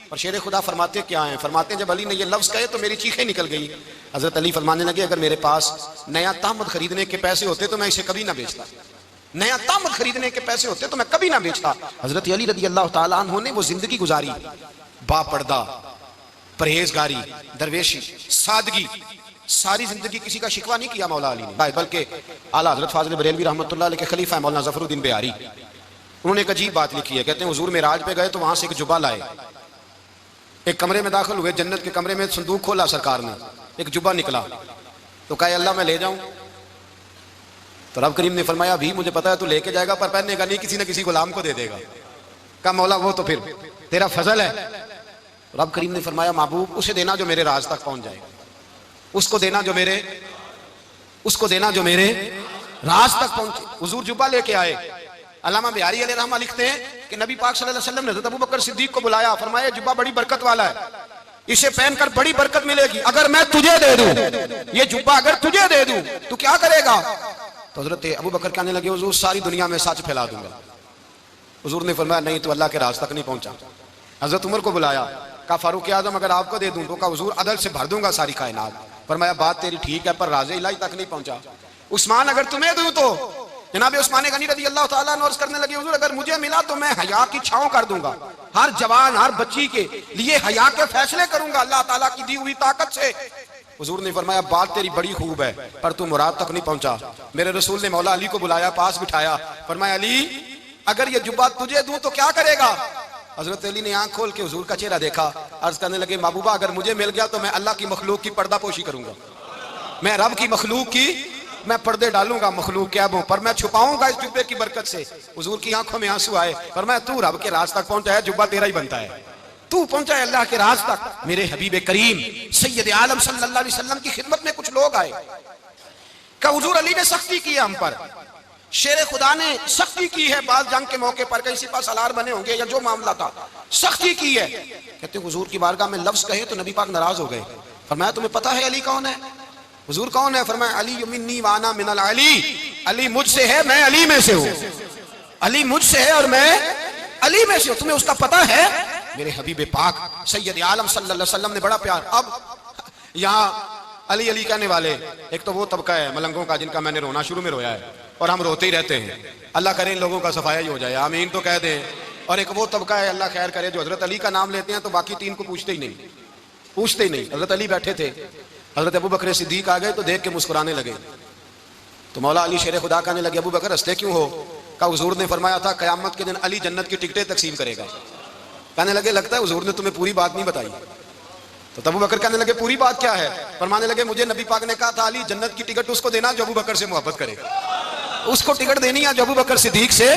और शेर खुदा फरमाते क्या हैं? फरमाते हैं जब अली ने ये लफ्ज़ कहे तो मेरी चीखें निकल गई। हजरत अली फरमाने लगे अगर मेरे पास नया तामद खरीदने के पैसे होते तो मैं इसे कभी ना बेचता, नया तामद खरीदने के पैसे होते तो मैं कभी ना बेचता। हजरत अली रज़ी अल्लाह ताला अन्हु ने वो जिंदगी गुजारी, बापर्दा, परहेजगारी, दरवेशी, सादगी, सारी जिंदगी किसी का शिकवा नहीं किया मौला अली ने। बल्कि आला हजरत फाजिल बरेलवी रहमतुल्लाह अलैह के खलीफा मौलाना ज़फरुद्दीन बिहारी, उन्होंने एक अजीब बात लिखी है। कहते हैं हुजूर मेराज पे गए तो वहां से एक जुब्बा लाए, एक कमरे में दाखिल हुए, जन्नत के कमरे में संदूक खोला सरकार ने, एक जुब्बा निकला तो कहा अल्लाह मैं ले जाऊं? तो रब करीम ने फरमाया भी मुझे पता है तू लेके जाएगा पर पहनेगा नहीं, किसी न किसी गुलाम को दे देगा। कहा मौला वो तो फिर तेरा फजल है। रब करीम ने फरमाया महबूब उसे देना जो मेरे राज तक पहुंच जाए, उसको देना जो मेरे राज तक पहुंचे। हुजूर जुब्बा लेके आए। अल्लामा बिहारी अलैहि रहमा लिखते हैं कि नबी पाक सल्लल्लाहु अलैहि वसल्लम ने हज़रत अबू बकर सिद्दीक को बुलाया, फरमाया जुब्बा बड़ी बरकत वाला है, इसे पहनकर बड़ी बरकत मिलेगी, अगर मैं तुझे दे दूं ये जुब्बा, अगर तुझे दे दूं तो क्या करेगा? तो हज़रत अबू बकर कहने लगे हुजूर सारी दुनिया में सच फैला दूंगा। हुजूर ने फरमाया नहीं तो अल्लाह के राज तक नहीं पहुंचा। हज़रत उमर को बुलाया, कहा फारूक आजम अगर आपको दे दूं तो कहा हुजूर अदल से भर दूंगा सारी कायनात। फरमाया बात तेरी ठीक है पर राज़े इलाही तक नहीं पहुंचा। उस्मान अगर तुम्हें दूं तो जनाब उस्मान गनी रज़ी अल्लाह ताला अन्हु अर्ज़ करने लगे, हुजूर अगर मुझे मिला तो मैं हया की छांव कर दूंगा, हर जवान हर बच्ची के लिए हया के फैसले करूंगा अल्लाह ताला की दी हुई ताकत से। हुजूर ने फरमाया बात तेरी बड़ी खूब है पर तू मुराद तक नहीं पहुंचा। मेरे रसूल ने मौला अली को बुलाया, पास बिठाया, फरमाया अली अगर ये जुब्बा तुझे दूं तो क्या करेगा? हजरत अली ने आंख खोल के हुजूर का चेहरा देखा, अर्ज करने लगे महबूबा अगर मुझे मिल गया तो मैं अल्लाह की मखलूक की पर्दापोशी करूंगा, मैं रब की मखलूक की मैं पर्दे डालूंगा मखलूक के ऐबों पर, मैं छुपाऊंगा इस जुब्बे की बरकत से। हुजूर की आंखों में आंसू आए, फरमाया तू रब के राज तक पहुंचा है, जुब्बा तेरा ही बनता है, तू पहुंचा है अल्लाह के राज तक। मेरे हबीब करीम सैयद आलम सल्लल्लाहु अलैहि वसल्लम की खिदमत में कुछ लोग आए का हुजूर अली ने सख्ती की है हम पर, शेर खुदा ने सख्ती की है, बाल जंग के मौके पर कहीं सिपा सलार बने होंगे या जो मामला था सख्ती की है। कहते हुजूर की बारगाह में लफ्ज कहे तो नबी पाक नाराज हो गए। फरमाया तुम्हें पता है अली कौन है? हुजूर कौन है? फरमाया अली मिन्नी वाना मिनल अली, अली मुझसे है मैं अली में से हूं, अली मुझसे है और मैं अली में से हूं, तुम्हें उसका पता है? मेरे हबीब पाक सैयद आलम सल्लल्लाहु अलैहि वसल्लम ने बड़ा प्यार। अब यहाँ अली अली कहने वाले एक तो वो तबका है मलंगों का जिनका मैंने रोना शुरू में रोया है और हम रोते ही रहते हैं, अल्लाह करे इन लोगों का सफाया ही हो जाए, आमीन तो कह दें। और एक वो तबका है अल्लाह खैर करे जो हजरत अली का नाम लेते हैं तो बाकी तीन को पूछते ही नहीं। हजरत अली बैठे थे, हजरत अबू बकर सिद्दीक आ गए तो देख के मुस्कुराने लगे, तो मौला अली शेर खुदा कहने लगे अबू बकर हंसते क्यों हो? का हुजूर ने फरमाया था कयामत के दिन अली जन्नत की टिकटें तकसीम करेगा। कहने लगे लगता है हुजूर ने तुम्हें पूरी बात नहीं बताई। तो अबू बकर कहने लगे पूरी बात क्या है? फरमाने लगे मुझे नबी पाक ने कहा था अली जन्नत की टिकट उसको देना जो अबू बकर से मोहब्बत करे, उसको टिकट देनी है जो अबू बकर सिद्दीक से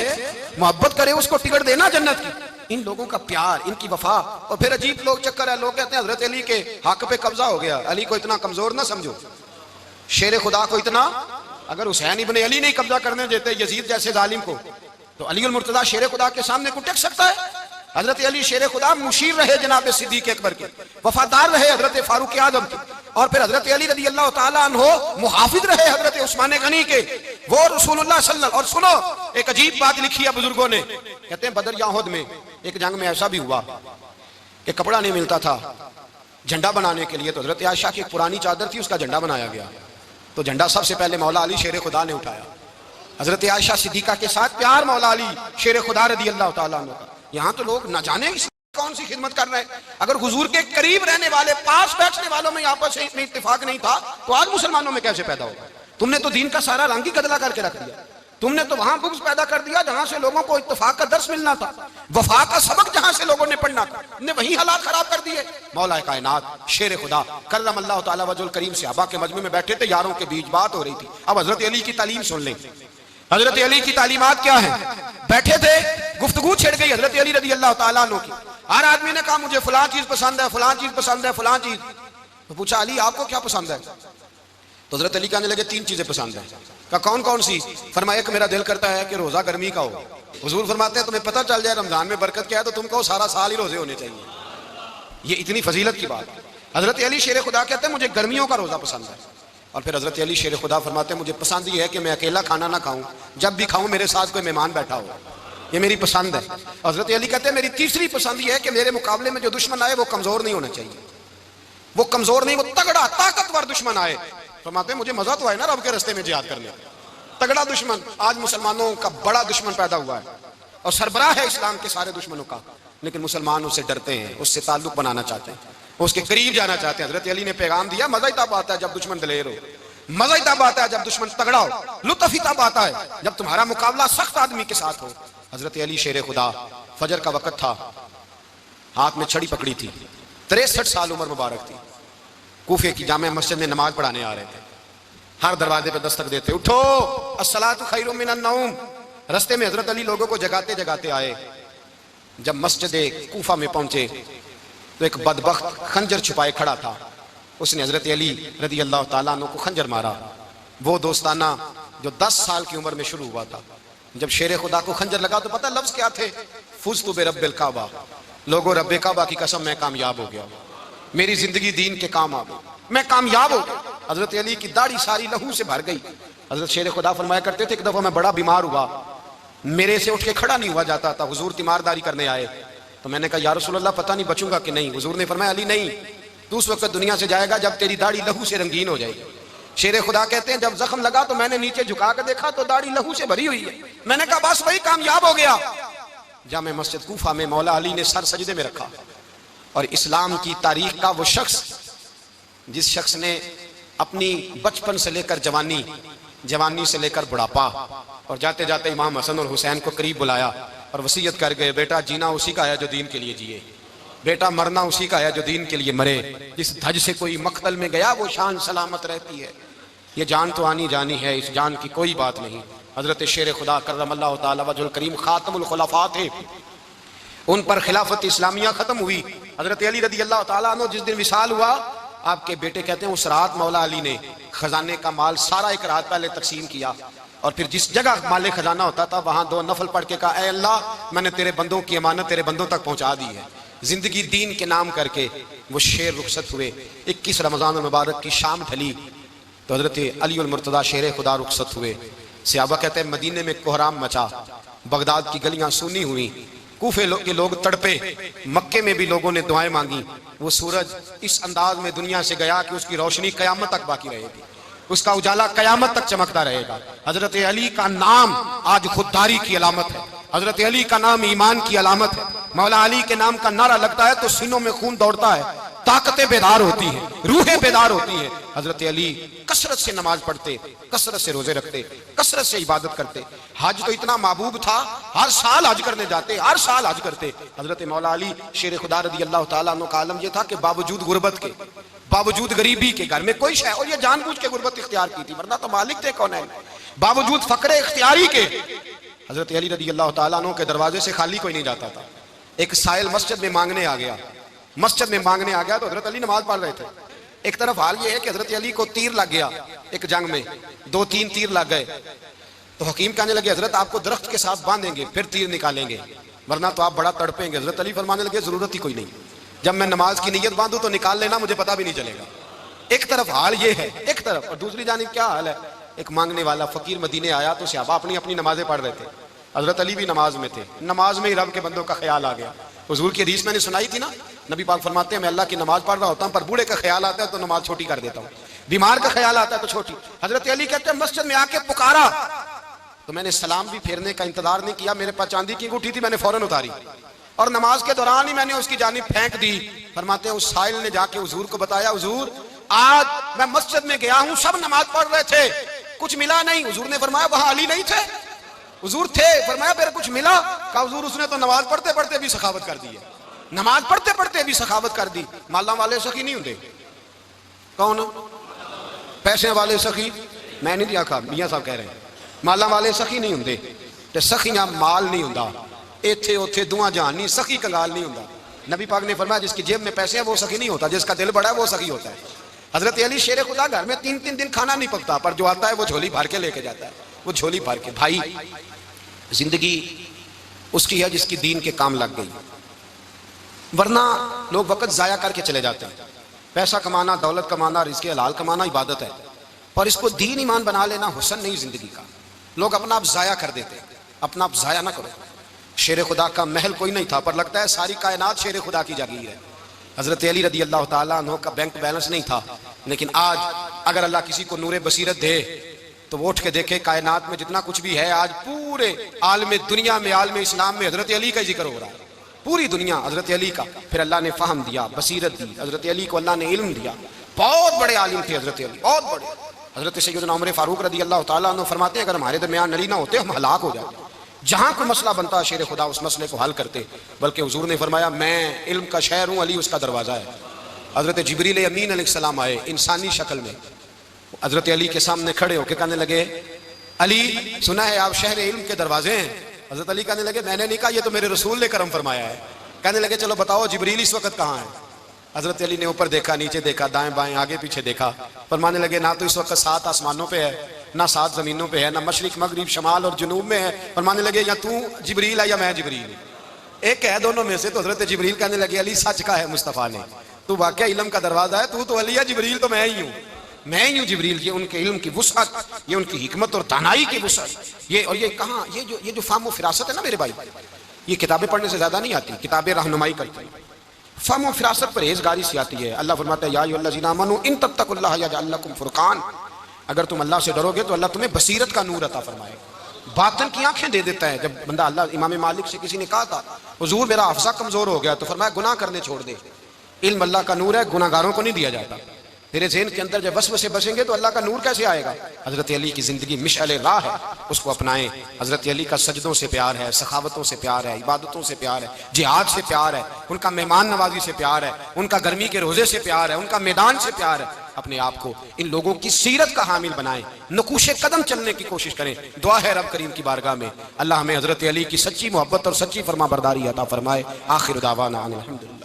मोहब्बत करे, उसको टिकट देना जन्नत की। इन लोगों का प्यार, इनकी वफा। और फिर अजीब लोग चक्कर है, लोग कहते हैं हजरत अली के हक पे कब्जा हो गया, अली को इतना कमजोर ना समझो, शेर खुदा को इतना, अगर हुसैन इब्ने अली नहीं कब्जा करने देते यजीद जैसे जालिम को तो अली उल मुर्तजा शेर खुदा के सामने को टेक सकता है? हजरत अली शेर खुदा मुशीर रहे जनाब सिद्दीक अकबर के, वफादार रहे हजरत फारूक आजम के, और फिर हजरत अली रज़ी अल्लाह ताला अन्हो मुहाफिज रहे हजरत उस्मान गनी के, वो रसूलुल्लाह सल्लल्लाहु। और सुनो एक अजीब बात लिखी है बुजुर्गों ने, कहते हैं बदर या उहद में एक जंग में ऐसा भी हुआ कि कपड़ा नहीं मिलता था झंडा बनाने के लिए, तो हजरत आयशा की एक पुरानी चादर थी उसका झंडा बनाया गया, तो झंडा सबसे पहले मौला अली शेर खुदा ने उठाया। हजरत आयशा सिद्दीका के साथ प्यार मौला अली शेर खुदा रज़ी अल्लाह ताला अन्हु का। यहाँ तो लोग न जाने कौन सी खिदमत कर रहे हैं। अगर हुजूर के करीब रहने वाले पास बैठने वालों में आपस में इत्तेफाक नहीं था तो आज मुसलमानों में कैसे पैदा होगा? तुमने तो दीन का सारा रंग ही गदला करके रख दिया, तुमने तो वहां बुग़्ज़ पैदा कर दिया जहां से लोगों को इत्तेफाक का दर्स मिलना था, वफा का सबक जहां से लोगों ने पढ़ना था, तुमने वही हालात खराब कर दिए। मौला कायनात शेर खुदा करम अल्लाह ताला वजहुल करीम से अबा के मजमे में बैठे थे, यारों के बीच बात हो रही थी। अब हजरत अली की तालीम सुन लें, हजरत अली की तालीमात क्या है? बैठे थे, गुफ्तगू छिड़ गई हजरत अली रज़ी अल्लाह ताला अन्हु की। हर आदमी ने कहा मुझे फलां चीज पसंद है, फलां चीज पसंद है, फलां चीज। तो पूछा अली आपको क्या पसंद है? तो हजरत अली कहने लगे तीन चीजें पसंद है। कहा कौन कौन सी? फरमाया एक मेरा दिल करता है कि रोजा गर्मी का हो। हुजूर फरमाते हैं तुम्हें पता चल जाए रमजान में बरकत क्या है तो तुम कहो सारा साल ही रोजे होने चाहिए, ये इतनी फजीलत की बात। हजरत अली शेर खुदा कहते हैं मुझे गर्मियों का रोजा पसंद है। और फिर हजरत अली शेर खुदा फरमाते हैं मुझे पसंद ये है कि मैं अकेला खाना ना खाऊं, जब भी खाऊं मेरे साथ कोई मेहमान बैठा हो, ये मेरी पसंद है। हजरत अली कहते हैं मेरी तीसरी पसंद ये है कि मेरे मुकाबले में जो दुश्मन आए वो कमजोर नहीं होना चाहिए, वो कमजोर नहीं, वो तगड़ा ताकतवर दुश्मन आए। फरमाते हैं मुझे मजा तो आए ना रब के रास्ते में जिहाद करने, तगड़ा दुश्मन। आज मुसलमानों का बड़ा दुश्मन पैदा हुआ है और सरबराह है इस्लाम के सारे दुश्मनों का, लेकिन मुसलमान उससे डरते हैं, उससे ताल्लुक बनाना चाहते हैं, उसके करीब जाना चाहते हैं। हजरत अली ने पैगाम दिया मजा ही तब आता है जब दुश्मन दलेर हो, मजा ही तब आता है जब दुश्मन तगड़ा हो, लुत्फ ही तब आता है जब तुम्हारा मुकाबला सख्त आदमी के साथ हो। हजरत अली शेर खुदा, फजर का वक्त था, हाथ में छड़ी पकड़ी थी, 63 साल उम्र मुबारक थी, कूफे की जामे मस्जिद में नमाज पढ़ाने आ रहे थे। हर दरवाजे पे दस्तक देते उठो अस्सलातु खैरुम मिनन नौम। रस्ते में हजरत अली लोगों को जगाते जगाते आए। जब मस्जिद कूफा में पहुंचे तो एक बदबख्त खंजर छुपाए खड़ा था, उसने हजरत अली रज़ी अल्लाह ताला अन्हु को खंजर मारा। वो दोस्ताना जो 10 साल की उम्र में शुरू हुआ था, जब शेर खुदा को खंजर लगा तो पता लफ्ज क्या थे? फुज़्तु बिरब्बिल काबा, लोगों रब्बे काबा की कसम मैं कामयाब हो गया, मेरी जिंदगी दीन के काम आ गई, मैं कामयाब हो गया। हजरत अली की दाढ़ी सारी लहू से भर गई। हजरत शेर खुदा फरमाया करते थे एक दफा मैं बड़ा बीमार हुआ, मेरे से उठ के खड़ा नहीं हुआ जाता था, हुजूर तीमारदारी करने आए तो मैंने कहा या रसूल अल्लाह पता नहीं बचूंगा कि नहीं। हुजूर ने फरमाया अली नहीं, तू उस वक्त दुनिया से जाएगा जब तेरी दाढ़ी लहू से रंगीन हो जाएगी, शेर खुदा कहते हैं जब जख्म लगा तो मैंने नीचे झुका कर देखा तो दाढ़ी लहू से भरी हुई है। मैंने कहा बस वही कामयाब हो गया। जामे मस्जिद कूफा में मौला अली ने सर सजदे में रखा और इस्लाम की तारीख का वो शख्स जिस शख्स ने अपनी बचपन से लेकर जवानी, जवानी से लेकर बुढ़ापा और जाते जाते इमाम हसन और हुसैन को करीब बुलाया और वसीयत कर गए, बेटा जीना उसी का है जो दीन के लिए जिए, बेटा मरना उसी का है जो दीन के लिए मरे। जिस धज से कोई मक्तल में गया वो शान सलामत रहती है। ये जान तो आनी जानी है, इस जान की कोई बात नहीं। हजरत शेर खुदा करमल्लाहु ताला वजहुल करीम खातमुल खुलफा थे, उन पर खिलाफत इस्लामिया खत्म हुई। हजरत अली रदी अल्लाह ताला अन्हु जिस दिन विसाल हुआ, आपके बेटे कहते हैं उस रात मौला अली ने खजाने का माल सारा एक रात पहले तकसीम किया और फिर जिस जगह माले खजाना होता था वहां 2 नफल पढ़ के कहा, ऐ अल्लाह मैंने तेरे बंदों की अमानत तेरे बंदों तक पहुंचा दी है। जिंदगी दीन के नाम करके वो शेर रुखसत हुए। 21 रमजान मुबारक की शाम ढली तो हजरत अली उल मुर्तदा शेर खुदा रुखसत हुए। सहाबा कहते हैं मदीने में कोहराम मचा, बगदाद की गलियां सूनी हुई, कूफे के लोग तड़पे, मक्के में भी लोगों ने दुआएं मांगी। वो सूरज इस अंदाज में दुनिया से गया कि उसकी रोशनी कयामत तक बाकी रहेगी, उसका उजाला कयामत तक चमकता रहेगा। हजरत अली का नाम आज खुददारी की अलामत है, हजरत अली का नाम ईमान की अलामत है। मौला अली के नाम का नारा लगता है तो सीनों में खून दौड़ता है, ताकतें बेदार होती हैं, रूहें बेदार होती हैं। हजरत अली कसरत से नमाज पढ़ते, कसरत से रोजे रखते, कसरत से इबादत करते। हज तो इतना महबूब था, हर साल हज करने जाते, हर साल हज करते। हजरत मौला अली शेर खुदा रदी अल्लाह ताला अन्हु का आलम यह था कि बावजूद गुर्बत के, बावजूद गरीबी के, घर में कोई शय, और ये जानबूझ के गुर्बत इख्तियार की थी, वरना तो मालिक थे कौन है, बावजूद फकरे इख्तियारी के हजरत अली रदी अल्लाह ताला अन्हु के दरवाजे से खाली कोई नहीं जाता था। एक साइल मस्जिद में मांगने आ गया, मस्जिद में मांगने आ गया तो हजरत अली नमाज पढ़ रहे थे। एक तरफ हाल ये है कि हजरत अली को तीर लग गया, एक जंग में 2-3 तीर लग गए तो हकीम कहने लगे हजरत आपको दरख्त के साथ बांधेंगे फिर तीर निकालेंगे, वरना तो आप बड़ा तड़पेंगे। हजरत अली फरमाने लगे जरूरत ही कोई नहीं, जब मैं नमाज की नीयत बांधू तो निकाल लेना, मुझे पता भी नहीं चलेगा। एक तरफ हाल ये है, एक तरफ, और दूसरी जानिब क्या हाल है, एक मांगने वाला फकीर मदीने आया तो सहाबा अपनी अपनी नमाजें पढ़ रहे थे, हजरत अली भी नमाज में थे। नमाज में ही रब के बंदों का ख्याल आ गया। हुजूर की हदीस मैंने सुनाई थी ना, नबी पाक फरमाते हैं मैं अल्लाह की नमाज पढ़ रहा होता हूँ पर बूढ़े का ख्याल आता है तो नमाज छोटी कर देता हूँ, बीमार का ख्याल आता है तो छोटी। हजरत अली कहते हैं मस्जिद में आके पुकारा तो मैंने सलाम भी फेरने का इंतजार नहीं किया, मेरे पास चांदी की अंगूठी थी, मैंने फौरन उतारी और नमाज के दौरान ही मैंने उसकी जानिब फेंक दी। फरमाते हैं उस साइल ने जाके हुजूर को बताया, हुजूर आज मैं मस्जिद में गया हूँ, सब नमाज पढ़ रहे थे, कुछ मिला नहीं। हुजूर ने फरमाया वहां अली नहीं थे? हुजूर थे। फरमाया फिर कुछ मिला? कहा हुजूर उसने तो नमाज पढ़ते पढ़ते भी सखावत कर दी है, नमाज पढ़ते पढ़ते भी सखावत कर दी। माला वाले सखी नहीं होंगे? कौन? पैसे वाले सखी? मैं नहीं दिया, मियां साहब कह रहे हैं माला वाले सखी नहीं होंगे, ते सखियां माल नहीं होंदा, इत्थे उथे दुआ जहान नहीं, सखी कंगाल नहीं होंदा। नबी पाक ने फरमाया जिसकी जेब में पैसे हैं वो सखी नहीं होता, जिसका दिल बड़ा है वो सखी होता है। हजरत अली शेर खुदा घर में 3-3 दिन खाना नहीं पकता, पर जो आता है वो झोली भर के लेके जाता है, वो झोली भर के। भाई जिंदगी उसकी है जिसकी दीन के काम लग गई, वरना लोग वक्त जाया करके चले जाते हैं। पैसा कमाना, दौलत कमाना, रिज़्क़ हलाल कमाना इबादत है, पर इसको दीन ईमान बना लेना हुस्न नहीं जिंदगी का। लोग अपना आप जाया कर देते हैं, अपना आप जाया ना करो। शेर खुदा का महल कोई नहीं था, पर लगता है सारी कायनात शेर खुदा की जागीर है। हजरत अली रदी अल्लाह ताला अन्हु का बैंक बैलेंस नहीं था, लेकिन आज अगर अल्लाह किसी को नूरे बसीरत दे तो वो उठ के देखे कायनात में जितना कुछ भी है, आज पूरे आलम दुनिया में, आलम इस्लाम में हजरत अली का जिक्र हो रहा है, पूरी दुनिया हजरत अली का। फिर अल्लाह ने फहम दिया, बसीरत दी, हजरत अली को अल्लाह ने इल्म दिया। बहुत बड़े आलिम थे हजरत अली, बहुत बड़े। हजरत सैयदना उमर फारूक रदी अल्लाह ताला अन्हु फरमाते हैं अगर हमारे दरमियान अली ना होते हम हलाक हो जाते। जहां कोई मसला बनता है शेर खुदा उस मसले को हल करते, बल्कि हुजूर ने फरमाया मैं इल्म का शहर हूँ, अली उसका दरवाजा है। हजरत जिब्रील अमीन अलैहिस्सलाम आए इंसानी शक्ल में, हजरत अली के सामने खड़े होकर कहने लगे अली सुना है आप शहर इल्म के दरवाजे हैं? हजरत अली कहने लगे मैंने नहीं कहा, ये तो मेरे रसूल ने करम फरमाया है। कहने लगे चलो बताओ जिब्रील इस वक्त कहाँ है? हजरत अली ने ऊपर देखा, नीचे देखा, दाएं बाएं आगे पीछे देखा, फरमाने लगे ना तो इस वक्त 7 आसमानों पे है, ना 7 जमीनों पे है, ना मशरिक मगरिब शमाल और जुनूब में है। फरमाने लगे या तू जिब्रील है या मैं जिब्रील, एक है दोनों में से। तो हजरत जिब्रील कहने लगे अली सच का है मुस्तफ़ा ने, तू वाकई इल्म का दरवाजा है, तू तो अली है, जिब्रील तो मैं ही हूँ, मैं ही हूँ जिब्रील। ये उनके इल्म की वुसअत, ये उनकी हिकमत और दानाई की वुसअत, ये और ये कहाँ, ये जो फाहम फिरासत है ना मेरे भाई, ये किताबें पढ़ने से ज्यादा नहीं आती, किताबें रहनुमाई करती हैं। फाहम फिरासत परहेजगारी से आती है। अल्लाह फरमाता है या अय्युहल्लज़ीना आमनू इन तत्तकुल्लाह यजअल लकुम फुरकान, अगर तुम अल्लाह से डरोगे तो अल्लाह तुम्हें बसीरत का नूर अता फरमाएगा, बातन की आंखें दे देता है। जब बंदा अल्लाह, इमाम मालिक से किसी ने कहा था हुजूर मेरा हफ्ज़ा कमजोर हो गया, तो फरमाया गुनाह करने छोड़ दे, इल्म अल्लाह का नूर है, गुनाहगारों को नहीं दिया जाता। तेरे ज़हन के अंदर जब वसवसे बसेंगे तो अल्लाह का नूर कैसे आएगा? हज़रत अली की ज़िंदगी मिशअल राह है, उसको अपनाएं। हज़रत अली का सजदों से प्यार है, सखावतों से प्यार है, इबादतों से प्यार है, जिहाद से प्यार है, उनका मेहमान नवाजी से प्यार है, उनका गर्मी के रोज़े से प्यार है, उनका मैदान से प्यार है। अपने आप को इन लोगों की सीरत का हामिल बनाएं, नकूशे कदम चलने की कोशिश करें। दुआ है रब करीम की बारगाह में अल्लाह हमें हज़रत अली की सच्ची मोहब्बत और सच्ची फरमा बरदारी अता फरमाए। आखिर दावाना अनिल हम्दुलिल्लाह।